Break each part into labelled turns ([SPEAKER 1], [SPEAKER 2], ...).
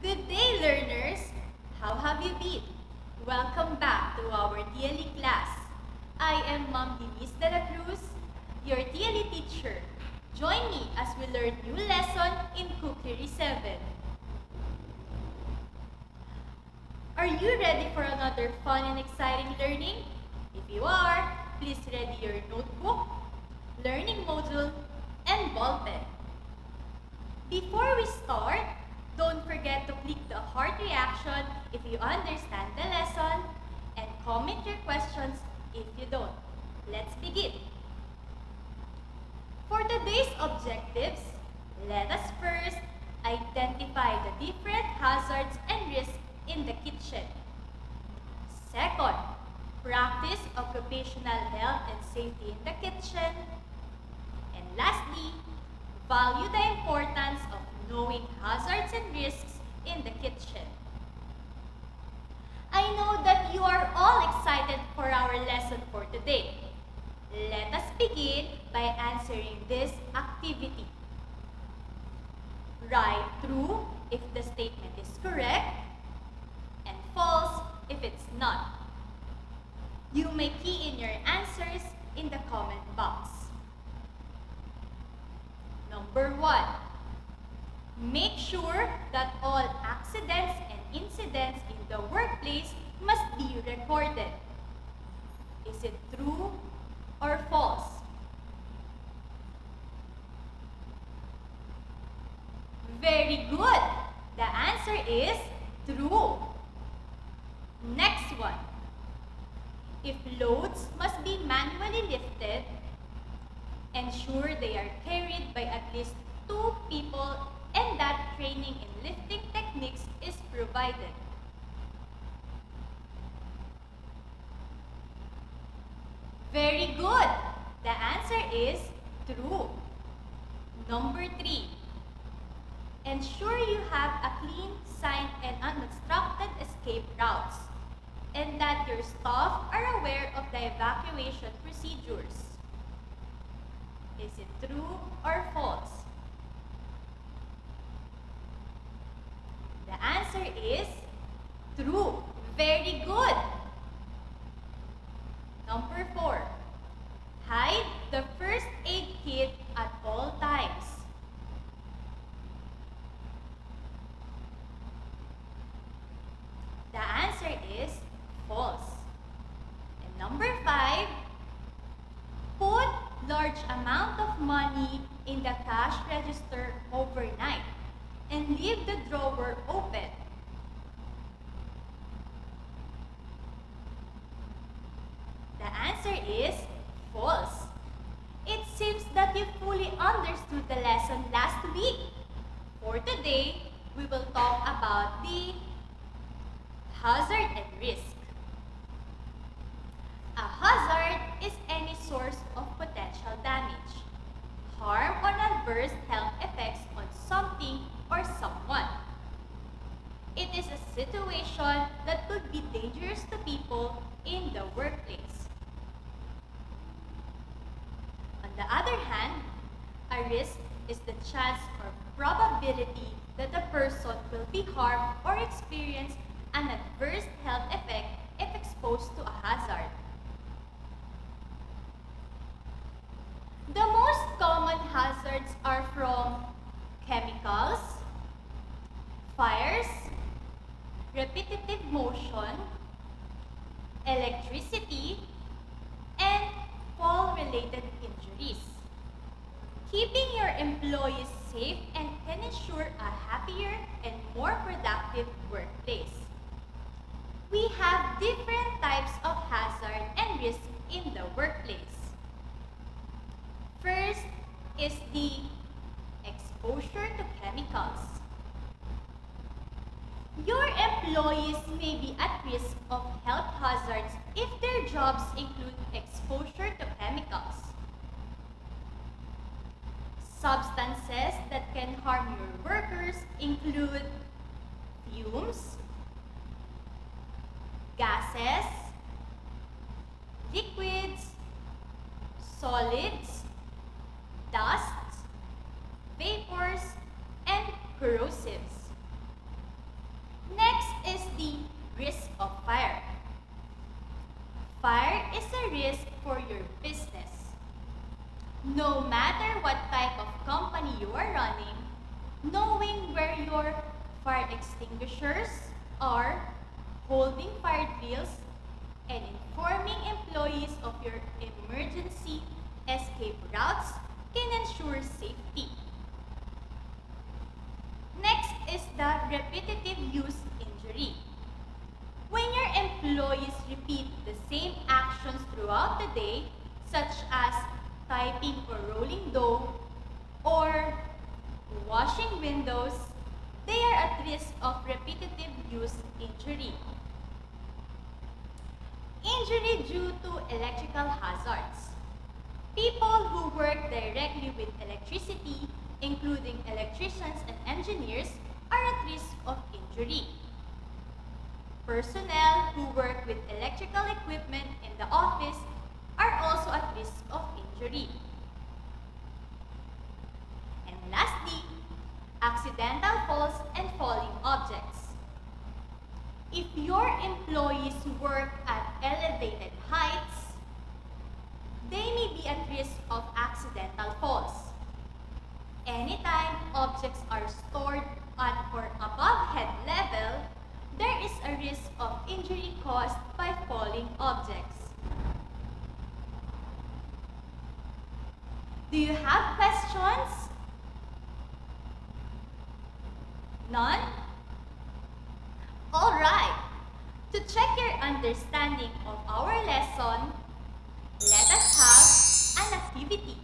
[SPEAKER 1] Good day, learners! How have you been? Welcome back to our DLE class. I am Ma'am Denise de la Cruz, your DLE teacher. Join me as we learn new lesson in Cookery 7. Are you ready for another fun and exciting learning? If you are, please ready your notebook, learning module, and ball pen. Before we start, don't forget to click the heart reaction if you understand the lesson and comment your questions if you don't. Let's begin. For today's objectives, let us first identify the different hazards and risks in the kitchen. Second, practice occupational health and safety in the kitchen. And lastly, value the importance of knowing hazards and risks in the kitchen. I know that you are all excited for our lesson for today. Let us begin by answering this activity. Write true if the statement is correct and false if it's not. You may key in your answers in the comment box. Number 1. Make sure that all accidents and incidents in the workplace must be recorded. Is it true or false? Very good! The answer is true. Next one. If loads must be manually lifted, ensure they are carried by at least 2 people and that training in lifting techniques is provided. Very good! The answer is true. Number 3. Ensure you have a clean, signed, and unobstructed escape routes, and that your staff are aware of the evacuation procedures. Is it true or false? The answer is true. Very good. Number 4. Hide the first aid kit at all times. The answer is false. And number 5. Put large amount of money in the cash register overnight and leave the drawer open. The answer is false. It seems that you fully understood the lesson last week. For today, we will talk about the hazard and risk. A hazard is any source of potential damage, harm or adverse health effects on something or someone. It is a situation that could be dangerous to people in the workplace. On the other hand, a risk is the chance or probability that a person will be harmed or experience an adverse health effect if exposed to a hazard. The most common hazards are from chemicals, fires, repetitive motion, electricity, and fall-related injuries. Keeping your employees safe and can ensure a happier and more productive workplace. We have different types of hazard and risk in the workplace. First is the exposure to chemicals. Your employees may be at risk of health hazards if their jobs include exposure to chemicals. Substances that can harm your workers include fumes, gases, liquids, solids, dust, vapors, and corrosives. risk of fire. Fire is a risk for your business. No matter what type of company you are running, knowing where your fire extinguishers are, holding fire drills, and informing employees of your emergency escape routes can ensure safety. Next is the repetitive use injury. When your employees repeat the same actions throughout the day, such as typing or rolling dough, or washing windows, they are at risk of repetitive use injury. Injury due to electrical hazards. People who work directly with electricity, including electricians and engineers, are at risk of injury. Personnel who work with electrical equipment in the office are also at risk of injury. And lastly, accidental falls and falling objects. If your employees work at elevated heights, they may be at risk of accidental falls. Anytime objects are stored at or above head level, there is a risk of injury caused by falling objects. Do you have questions? None? Alright, to check your understanding of our lesson, let us have an activity.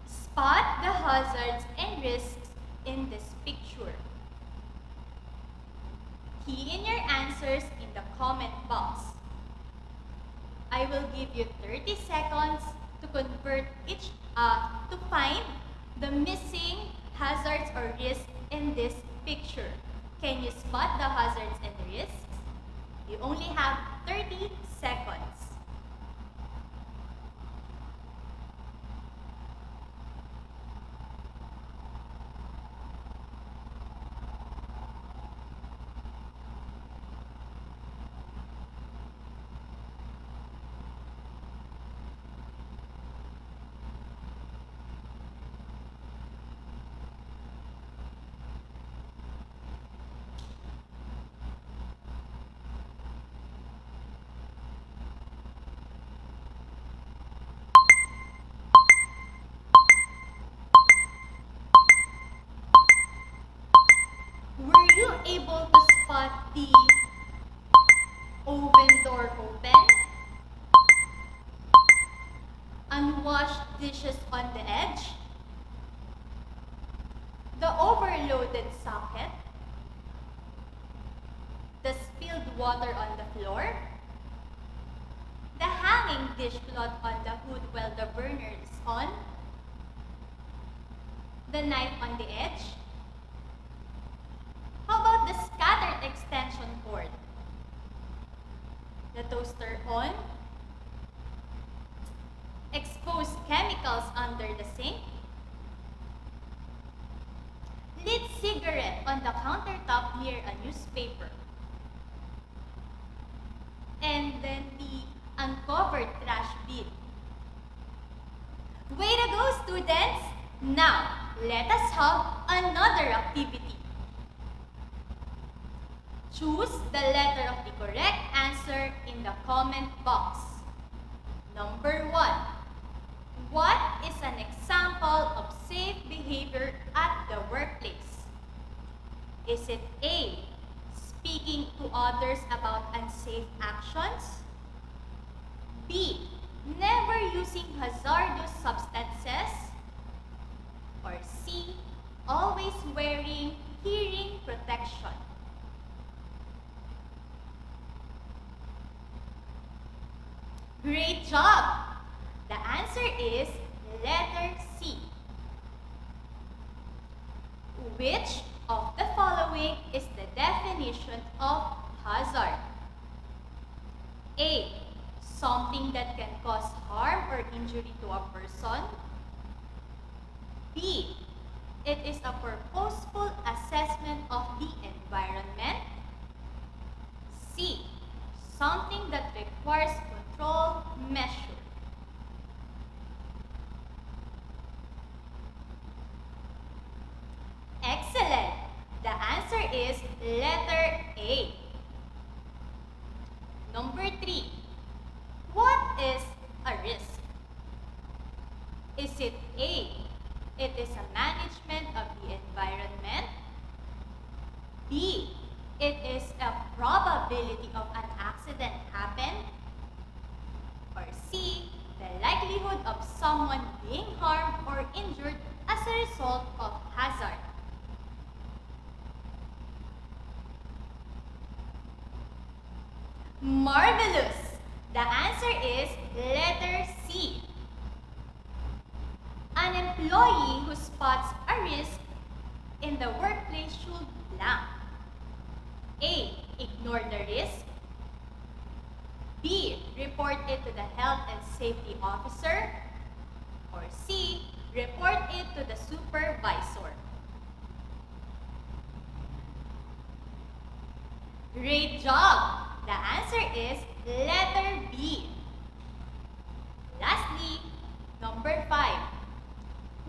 [SPEAKER 1] Spot the hazards and risks in this picture. Key in your answers in the comment box. I will give you 30 seconds to to find the missing hazards or risks in this picture. Can you spot the hazards and risks? You only have 30 seconds. Were you able to spot the oven door open? Unwashed dishes on the edge? The overloaded socket? The spilled water on the floor? The hanging dishcloth on the hood while the burner is on? The knife on the edge? How about the scattered extension cord? The toaster on? Exposed chemicals under the sink? Lit cigarette on the countertop near a newspaper? And then the uncovered trash bin. Way to go, students! Now, let us have another activity. Choose the letter of the correct answer in the comment box. Number 1. What is an example of safe behavior at the workplace? Is it A, speaking to others about unsafe actions? B, never using hazardous substances? Or C, always wearing hearing protection? Great job! The answer is letter C. Which of the following is the definition of hazard? A, something that can cause harm or injury to a person. B, it is a purposeful assessment of the environment. letter A. Number 3. What is a risk? Is it A? It is a management of the environment. B. It is a probability of an accident happen. Or C. The likelihood of someone being harmed or injured as a result of hazard. Marvelous! The answer is letter C. An employee who spots a risk in the workplace should blank. A. Ignore the risk. B. Report it to the health and safety officer. Or C. Report it to the supervisor. Great job! The answer is letter B. Lastly, number 5.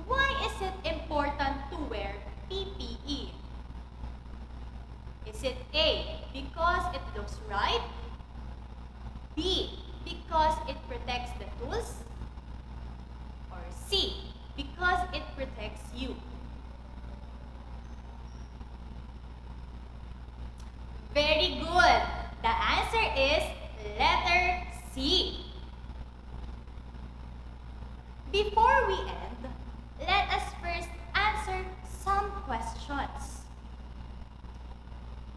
[SPEAKER 1] Why is it important to wear PPE? Is it A, because it looks right? B, because it protects the tools? Or C, because it protects you? Very good! The answer is letter C. Before we end, let us first answer some questions.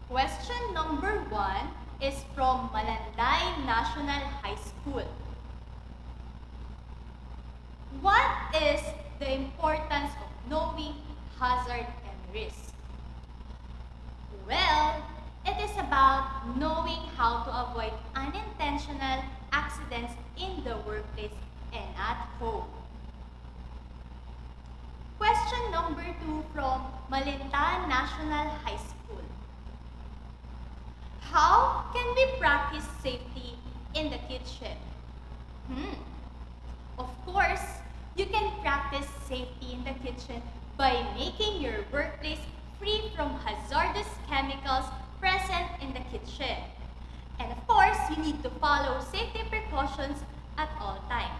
[SPEAKER 1] Question number 1 is from Malanday National High School. What is the importance of knowing hazard and risk? Well, it is about knowing how to avoid unintentional accidents in the workplace and at home. Question number 2 from Malinta National High School. How can we practice safety in the kitchen? Of course, you can practice safety in the kitchen by making your workplace free from hazardous chemicals present in the kitchen. And of course, you need to follow safety precautions at all times.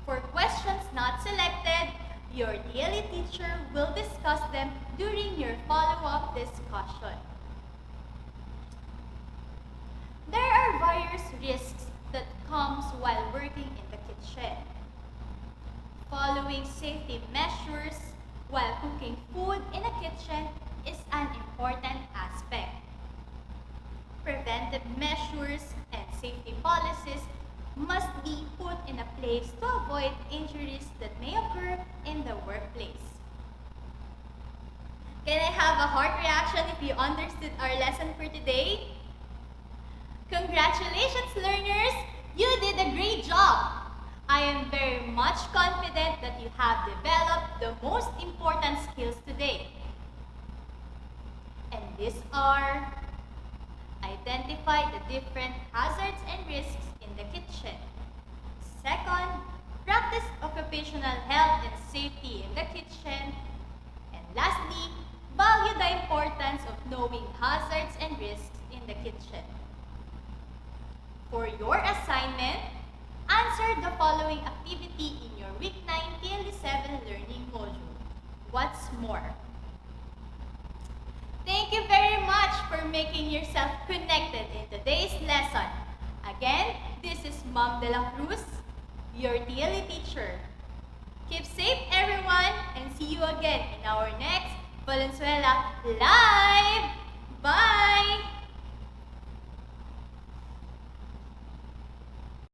[SPEAKER 1] For questions not selected, your daily teacher will discuss them during your follow-up discussion. There are various risks that comes while working in the kitchen. Following safety measures while cooking food in a kitchen is an important aspect. Preventive measures and safety policies must be put in a place to avoid injuries that may occur in the workplace. Can I have a heart reaction if you understood our lesson for today? Congratulations, learners! You did a great job! I am very much confident that you have developed the most important skills today. And these are: identify the different hazards and risks in the kitchen. Second, practice occupational health and safety in the kitchen. And lastly, value the importance of knowing hazards and risks in the kitchen. For your assignment, answer the following activity in your Week 9 PLE7 learning module. What's more? Thank you very much for making yourself connected in today's lesson. Again, this is Ma'am De La Cruz, your DLE teacher. Keep safe, everyone, and see you again in our next Valenzuela Live!